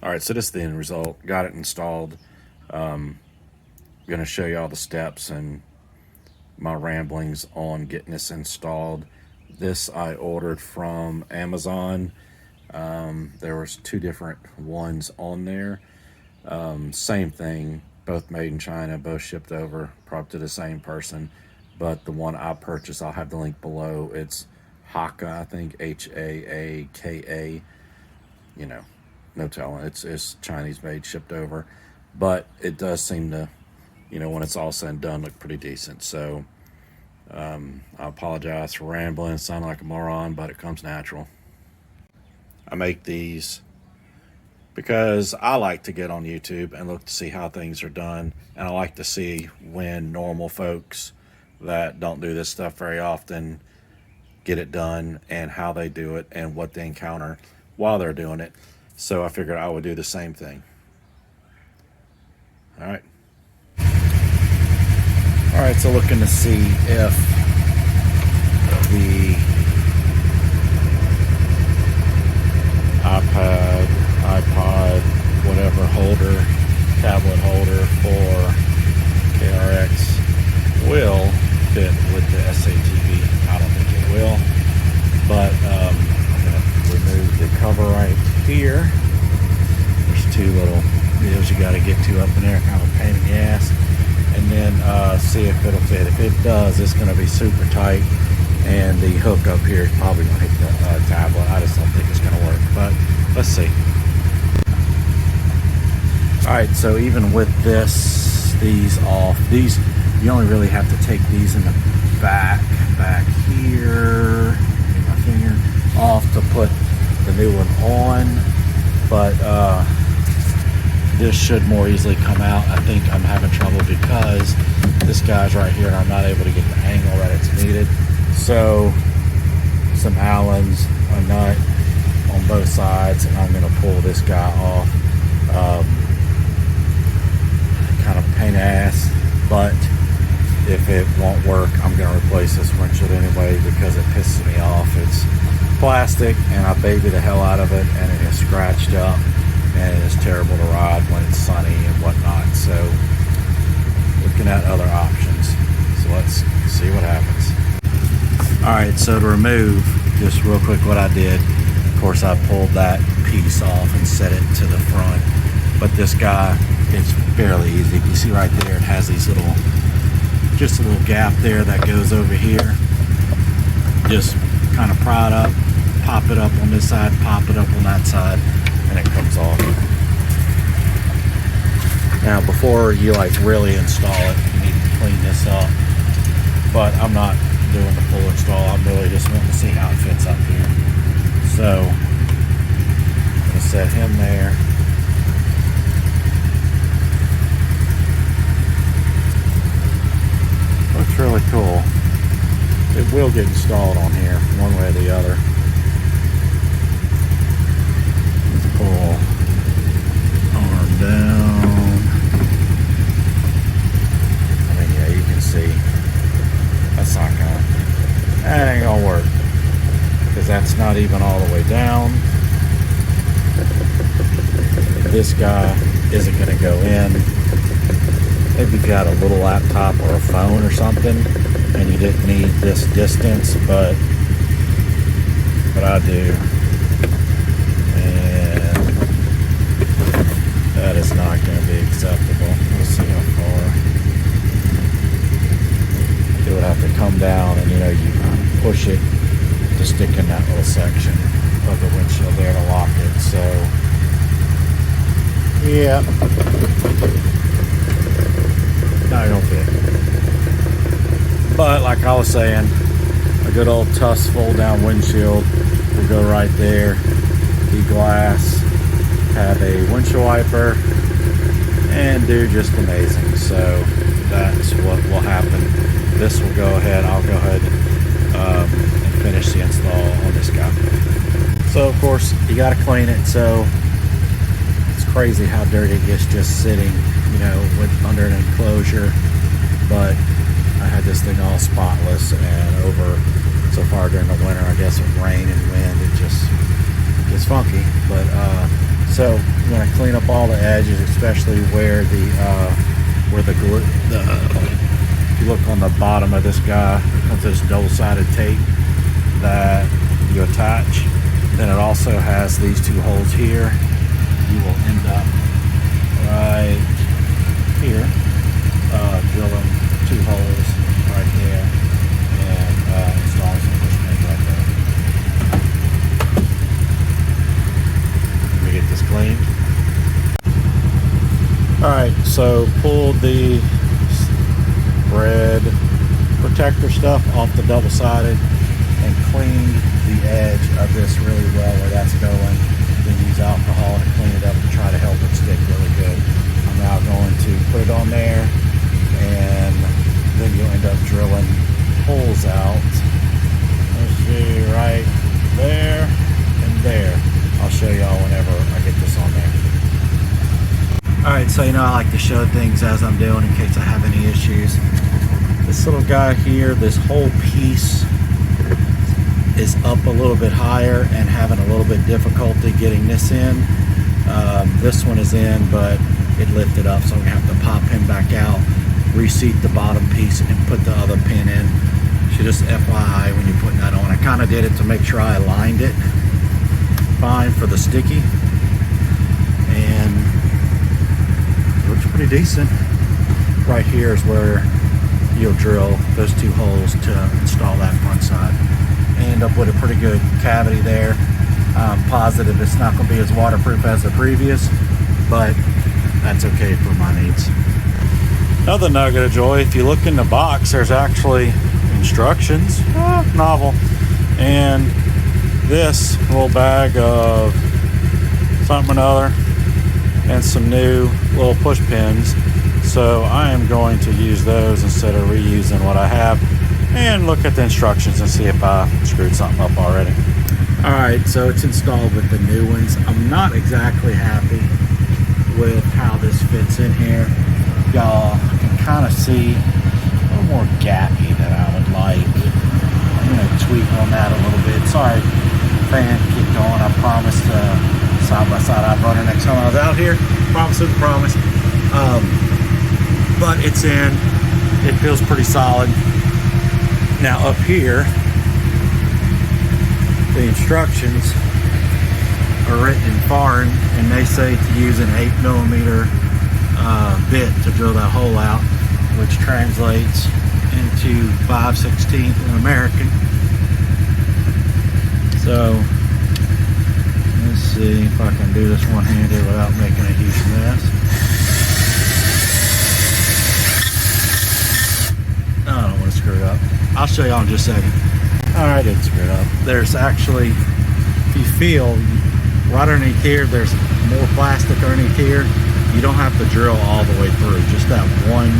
All right, so this is the end result. Got it installed. I'm going to show you all the steps and my ramblings on getting this installed. This I ordered from Amazon. There was 2 different ones on there. Same thing, both made in China, both shipped over, probably to the same person. But the one I purchased, I'll have the link below. It's HAKA, I think, H-A-A-K-A. You know, no telling. It's Chinese made, shipped over. But it does seem to, you know, when it's all said and done, look pretty decent. So I apologize for rambling, sound like a moron, but it comes natural. I make these because I like to get on YouTube and look to see how things are done. And I like to see when normal folks that don't do this stuff very often get it done and how they do it and what they encounter while they're doing it. So I figured I would do the same thing. All right. All right, so looking to see if the iPod, whatever holder, tablet holder for KRX will fit with the SATV. I don't think it will, but I'm going to remove the cover right here. There's 2 little deals you got to get to up in there, kind of a pain in the ass, and then see if it'll fit. If it does, it's going to be super tight, and the hook up here is probably going to hit the tablet. I just don't think it's going to work, but let's see. All right, so even with these off, you only really have to take these in the back here, get my finger off to put the new one on, but this should more easily come out. I think I'm having trouble because this guy's right here and I'm not able to get the angle that it's needed. So some Allens, a nut on both sides, and I'm going to pull this guy off. Kind of a pain in the ass, but if it won't work, I'm going to replace this windshield anyway because it pisses me off. It's plastic and I baby the hell out of it, and it is scratched up and it is terrible to ride when it's sunny and whatnot. So looking at other options. So let's see what happens. All right, so to remove, just real quick what I did, of course I pulled that piece off and set it to the front, but this guy, it's fairly easy. You see right there, it has these little, just a little gap there that goes over here. Just kind of pry it up, pop it up on this side, pop it up on that side, and it comes off. Now before you like really install it, you need to clean this up, but I'm not doing the full install. I'm really just wanting to see how it fits up here. So I'm going to set him there. Looks really cool. It will get installed on here one way or the other. Let's pull arm down. I mean, yeah, you can see that's not gonna, that ain't gonna work because that's not even all the way down. This guy isn't gonna go in. Maybe if you had a little laptop or a phone or something and you didn't need this distance, but I do. And that is not going to be acceptable. We'll see how far. It would have to come down and, you know, you push it to stick in that little section of the windshield there to lock it. So, yeah. Not gonna fit. But like I was saying, a good old Tusk fold down windshield will go right there. The glass, have a windshield wiper, and do just amazing. So that's what will happen. This will go ahead, I'll go ahead and finish the install on this guy. So of course you got to clean it. So it's crazy how dirty it gets just sitting, you know, under an enclosure. But I had this thing all spotless, and over so far during the winter, I guess with rain and wind, it just gets funky. But So I'm going to clean up all the edges, especially where the glue, if you look on the bottom of this guy, it comes this double-sided tape that you attach. Then it also has these two holes here. You will end up right here, drilling two holes right there, and installing some push pins right there. Let me get this cleaned. Alright, so pulled the red protector stuff off the double-sided and cleaned the edge of this really well where that's going. Then use alcohol to clean it up and try to help it stick really good. I'm now going to put it on there, and then you'll end up drilling holes out. Let's see, right there and there. I'll show y'all whenever I get this on there. Alright, so you know I like to show things as I'm doing in case I have any issues. This little guy here, this whole piece is up a little bit higher and having a little bit difficulty getting this in. This one is in, but it lifted up, so I'm gonna have to pop him back out, reseat the bottom piece, and put the other pin in. So just FYI when you're putting that on. I kind of did it to make sure I aligned it fine for the sticky, and it looks pretty decent. Right here is where you'll drill those two holes to install that front side. End up with a pretty good cavity there. I'm positive it's not going to be as waterproof as the previous, but that's okay for my needs. Another nugget of joy, if you look in the box, there's actually instructions, novel, and this little bag of something or another, and some new little push pins. So I am going to use those instead of reusing what I have, and look at the instructions and see if I screwed something up already. Alright, so it's installed with the new ones. I'm not exactly happy with how this fits in here. Y'all can kind of see a little more gappy than I would like. I'm going to tweak on that a little bit. Sorry, fan, keep going. I promised side-by-side I'd run her next time I was out here. Promise is a promise. But it's in. It feels pretty solid. Now up here, the instructions are written in foreign, and they say to use an 8mm bit to drill that hole out, which translates into 5/16 in American. So let's see if I can do this one-handed without making a huge mess. I don't want to screw it up. I'll show y'all in just a second. Alright, I didn't screw it up. There's actually, if you feel, right underneath here, there's more plastic underneath here. You don't have to drill all the way through, just that one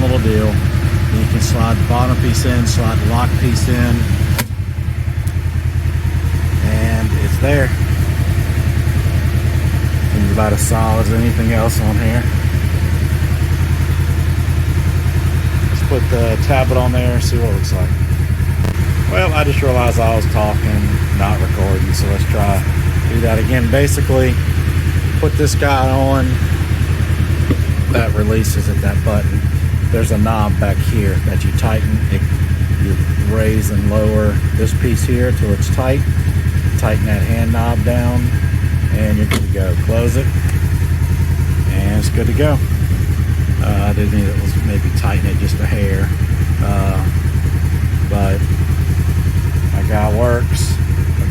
little deal. Then you can slide the bottom piece in, slide the lock piece in, and it's there. It's about as solid as anything else on here. Let's put the tablet on there and see what it looks like. Well, I just realized I was talking, not recording, so let's try do that again. Basically, put this guy on, that releases it, that button. There's a knob back here that you tighten. You raise and lower this piece here till it's tight. Tighten that hand knob down, and you're good to go. Close it, and it's good to go. I did need to maybe tighten it just a hair, but my guy works.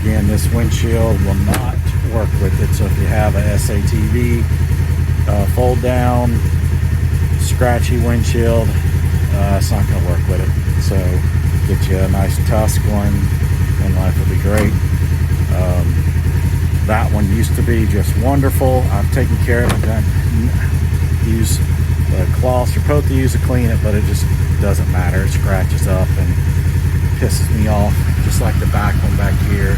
Again, this windshield will not work with it, so if you have a SATV fold down scratchy windshield, it's not going to work with it. So get you a nice Tusk one and life will be great. That one used to be just wonderful. I've taken care of it. I use the cloths you're supposed to use to clean it, but it just doesn't matter. It scratches up and pisses me off, just like the back one back here.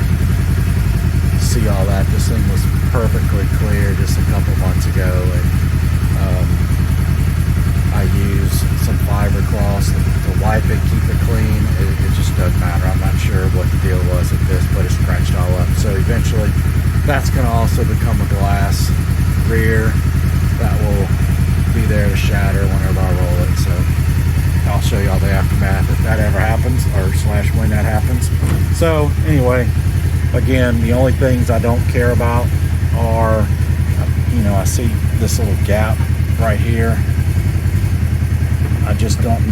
See all that? This thing was perfectly clear just a couple months ago, and I use some fibercloths to wipe it, keep it clean. It just doesn't matter. I'm not sure what the deal was with this, but it scratched all up. So eventually That's going to also become a glass rear that will be there to shatter whenever I roll it. So I'll show y'all the aftermath if that ever happens, or slash when that happens. So anyway, again, the only things I don't care about are, you know, I see this little gap right here. I just don't,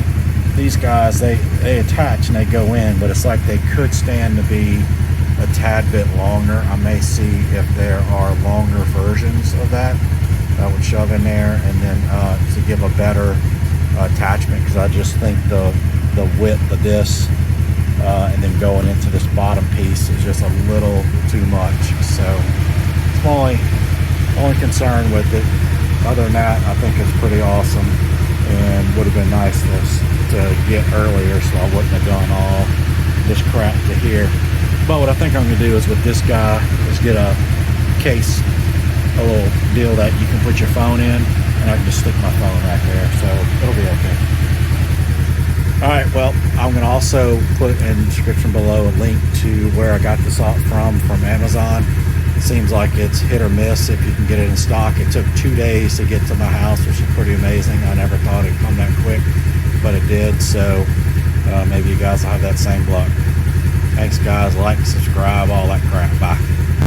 these guys, they attach and they go in, but it's like they could stand to be a tad bit longer. I may see if there are longer versions of that I would shove in there, and then to give a better attachment, because I just think the width of this and then going into this bottom piece is just a little too much. So it's my only concern with it. Other than that, I think it's pretty awesome, and would have been nice to get earlier, so I wouldn't have done all this crap to here. But what I think I'm going to do is with this guy is get a case, a little deal that you can put your phone in, and I can just stick my phone right there, so it'll be okay. Alright, well, I'm going to also put in the description below a link to where I got this from Amazon. It seems like it's hit or miss if you can get it in stock. It took 2 days to get to my house, which is pretty amazing. I never thought it'd come that quick, but it did, so maybe you guys will have that same luck. Thanks guys, like, subscribe, all that crap. Bye.